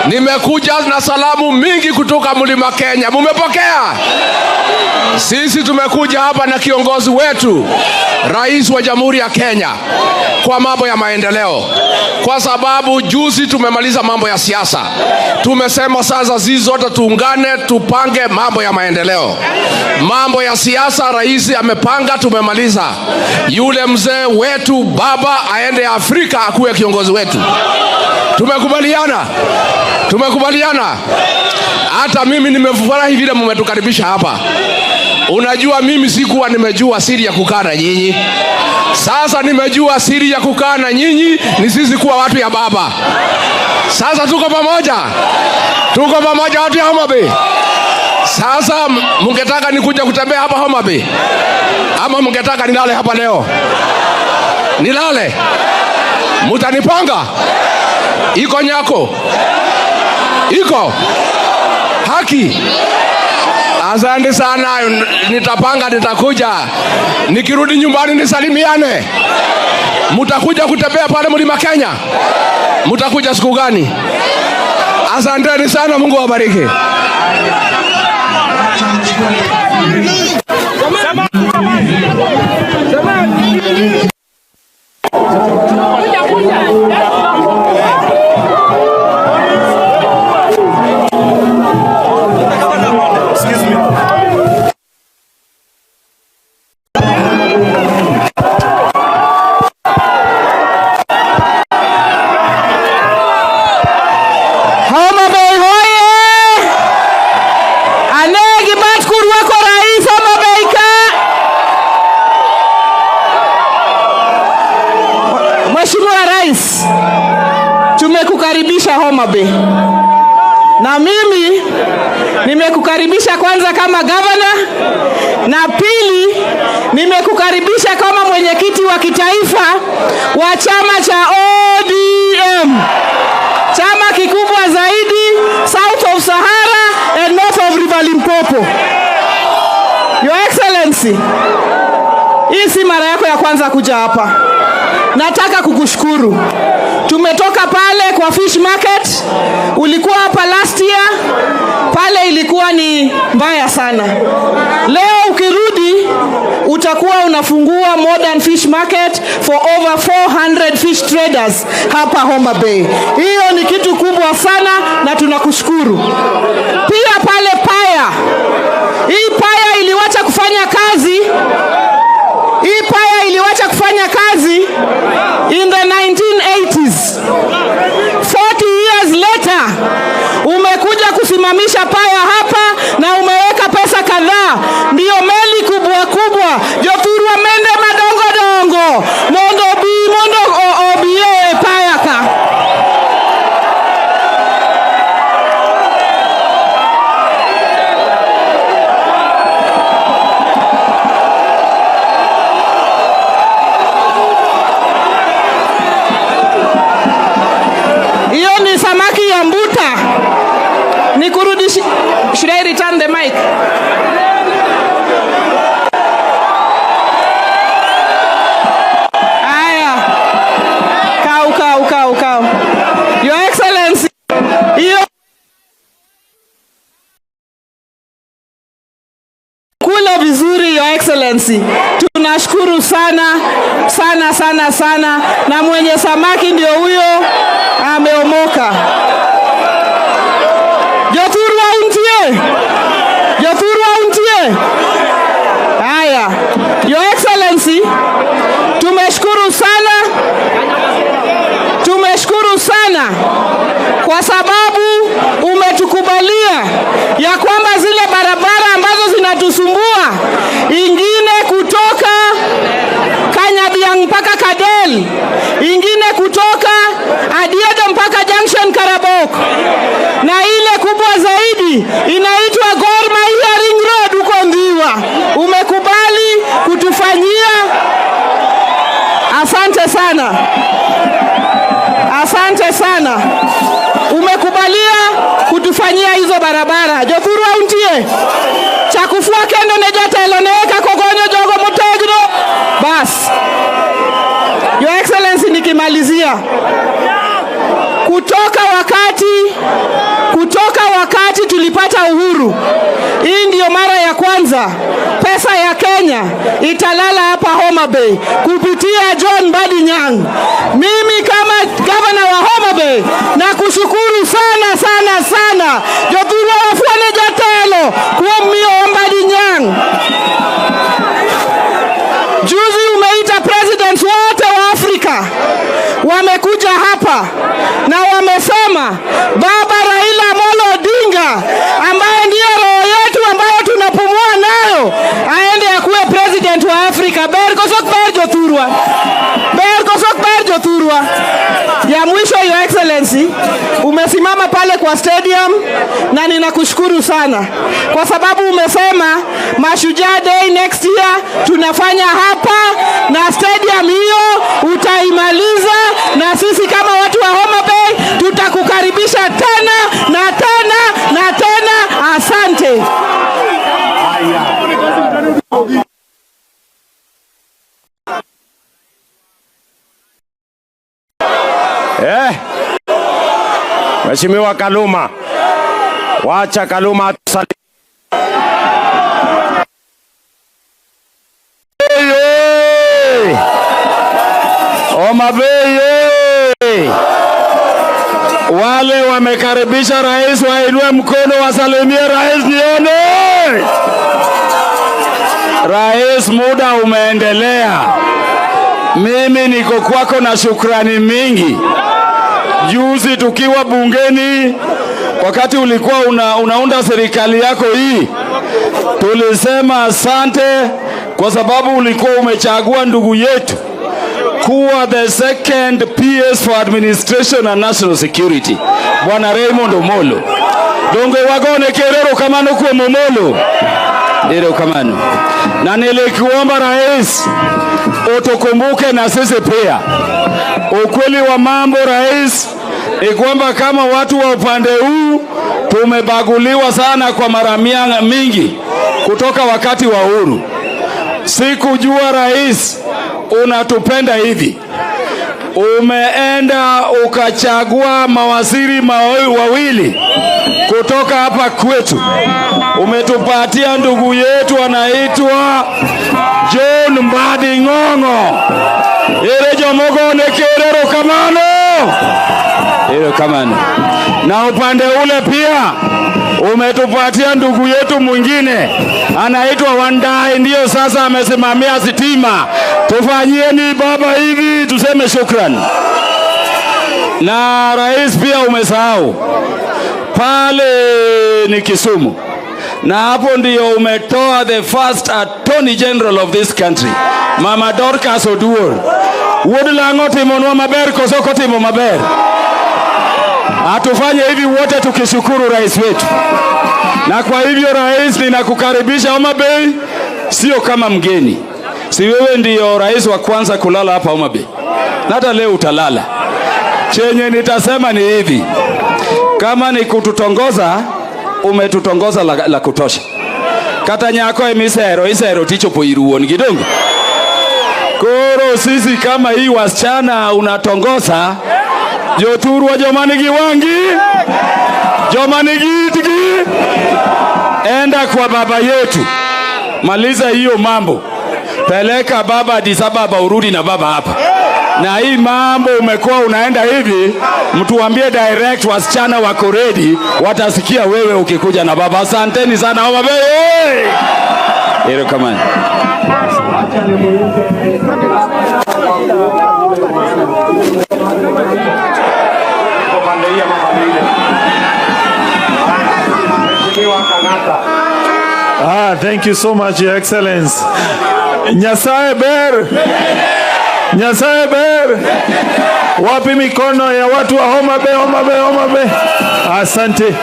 Nimekuja na salamu mingi kutoka Mlima Kenya. Mumepokea? Sisi tumekuja hapa na kiongozi wetu, Rais wa Jamhuri ya Kenya, kwa mambo ya maendeleo. Kwa sababu juzi tumemaliza mambo ya siasa. Tumesema sasa sisi zote tuungane tupange mambo ya maendeleo. Mambo ya siasa rais amepanga, tumemaliza. Yule mzee wetu baba aende Afrika akuwe kiongozi wetu. Tumekubaliana. Tumekubaliana. Hata mimi nimefurahi vile mmetukaribisha hapa. Unajua mimi sikuwa nimejua siri ya kukaa na nyinyi. Sasa nimejua siri ya kukaa na nyinyi ni sisi kuwa watu ya baba. Sasa tuko pamoja. Tuko pamoja watu ya Homa Bay. Sasa mungetaka nikuja kutembea hapa Homa Bay? Ama mungetaka nilale hapa leo? Nilale? Mutanipanga? Iko nyako? Iko? Haki? Asante sana, nitapanga, nitakuja. Nikirudi nyumbani nisalimiane. Mutakuja kutembea pale Mlima Kenya? Mutakuja siku gani? Asanteni sana, Mungu awabariki. Mheshimiwa Rais, tumekukaribisha Homa Bay. Na mimi nimekukaribisha kwanza kama governor, na pili nimekukaribisha kama mwenyekiti wa kitaifa wa chama cha ODM. Chama kikubwa zaidi South of Sahara and North of River Limpopo. Your Excellency, hii si mara yako ya kwanza kuja hapa. Nataka kukushukuru. Tumetoka pale kwa fish market. Ulikuwa hapa last year. Pale ilikuwa ni mbaya sana. Leo ukirudi utakuwa unafungua modern fish market for over 400 fish traders hapa Homa Bay. Hiyo ni kitu kubwa sana na tunakushukuru. Pia pale Paya. Hii Paya iliwacha kufanya kazi. Hii Paya iliwacha kufanya kazi in the 1980s. 40 years later, umekuja kusimamisha Paya hapa na umeweka pesa kadhaa. Ndio meli kubwa kubwa. Joturwa mende madongo dongo. Mondo obie Paya ka. Samaki ya mbuta. Nikurudishi. Should I return the mic? Aya. Kau. Your Excellency. Iyo kula vizuri, Your Excellency. Tunashukuru sana. Na mwenye samaki ndio huyo ameomoka. Joturwa untie. Haya. Your Excellency, tumeshukuru sana kwa sababu umetukubalia ya kwamba zile barabara ambazo zinatusumbua, ingine kutoka Kanyabiang mpaka Kadel, ingine kutoka Adiedo mpaka Junction Karabok, na ile kubwa zaidi inaitwa Gor Mahia Ring Road huko Ndhiwa. Umekubali kutufanyia. Asante sana. Umekubalia kutufanyia hizo barabara. Jothurwa untie. Chakufua kendo nejata eloneka kogonyo jogo mutegno. Bas. Your Excellency, nikimalizia. Kutoka wakati Kenya italala hapa Homa Bay kupitia John Mbadi Nyang'. Mimi kama gavana wa Homa Bay nakushukuru sana sana sana Jothurwa wafwane jatelo kuom miyo Mbadi Nyang'. Juzi umeita presidents wote wa Afrika wamekuja hapa na wamesema Baba Raila Amolo Odinga ambaye ndiye roho yetu ambayo tunapumua nayo aende akuwe president wa Afrika. Ber kosok ber Jothurwa. Ber kosok ber Jothurwa. Ya mwisho, Your Excellency, umesimama pale kwa stadium na ninakushukuru sana kwa sababu umesema Mashujaa Day next year tunafanya hapa na stadium hiyo utaimaliza, na sisi kama watu wa Homa Bay tutakukaribisha tena na tena na tena. Asante. Mheshimiwa Kaluma, wacha Kaluma tusali. Homa Bay, wale wamekaribisha rais wainue mkono wasalimie rais nione. Rais, muda umeendelea. Mimi niko kwako na shukrani mingi. Juzi tukiwa bungeni, wakati ulikuwa unaunda serikali yako hii, tulisema asante kwa sababu ulikuwa umechagua ndugu yetu kuwa the second PS for administration and national security, Bwana Raymond Omolo. Dongo wagone kerero kamano kwa Omolo. Ndio kamano. Na nilikuomba rais utukumbuke na sisi pia. Ukweli wa mambo rais, kwamba kama watu wa upande huu tumebaguliwa sana kwa mara mingi kutoka wakati wa uhuru. Sikujua rais unatupenda hivi. Umeenda ukachagua mawaziri wawili kutoka hapa kwetu. Umetupatia ndugu yetu anaitwa John Mbadi Ng'ong'o. Ile jomogo nekerero kamano. Ile kamano. Na upande ule pia umetupatia ndugu yetu mwingine anaitwa Wandai, ndio sasa amesimamia sitima. Tufanyieni baba hivi tuseme shukrani. Na rais pia umesahau pale ni Kisumu, na hapo ndio umetoa the first attorney general of this country, Mama Dorcas Oduor. Woodlango timonwa maber kosoko timo maber. Atufanye hivi wote tukishukuru rais wetu. Na kwa hivyo rais, ninakukaribisha Homa Bay, sio kama mgeni. Si wewe ndio rais wa kwanza kulala hapa Homa Bay. Na hata leo utalala. Chenye nitasema ni hivi. Kama ni kututongoza, umetutongoza la kutosha. Kata nyako isero ticho po iruoni kidongo. Koro sisi kama hii wasichana unatongoza, Jothurwa jomanigi wangi, jomanigi tiki, enda kwa baba yetu, maliza hiyo mambo, peleka baba Addis Ababa, urudi na baba hapa. Na hii mambo umekuwa unaenda hivi, mtuambie direct wasichana wako ready, watasikia wewe ukikuja na baba. Asanteni sana Homa Bay. Hilo kama thank you so much, Your Excellency. Nyasaye ber. Nyasaye ber. Wapi mikono ya watu wa Homa Bay, Homa Bay, Homa Bay. Asante.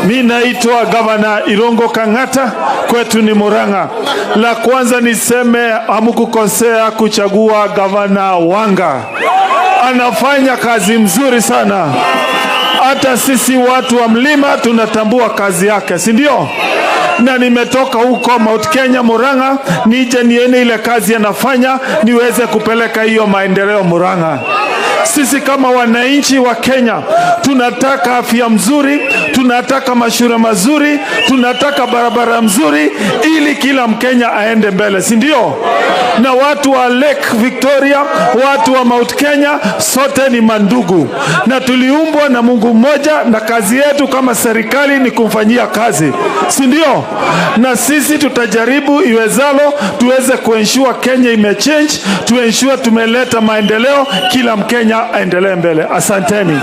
Mimi naitwa Gavana Irungo Kang'ata, kwetu ni Murang'a. La kwanza niseme hamkukosea kuchagua Gavana Wanga. Anafanya kazi mzuri sana. Hata sisi watu wa mlima tunatambua kazi yake, si ndio? Na nimetoka huko Mount Kenya Murang'a, nije nione ile kazi anafanya, niweze kupeleka hiyo maendeleo Murang'a. Sisi kama wananchi wa Kenya tunataka afya mzuri, tunataka mashule mazuri, tunataka barabara mzuri, ili kila Mkenya aende mbele, si ndio? Na watu wa Lake Victoria, watu wa Mount Kenya, sote ni mandugu na tuliumbwa na Mungu mmoja, na kazi yetu kama serikali ni kumfanyia kazi, si ndio? Na sisi tutajaribu iwezalo tuweze kuensure Kenya imechange, tuensure tumeleta maendeleo, kila Mkenya aendelee mbele. Asanteni.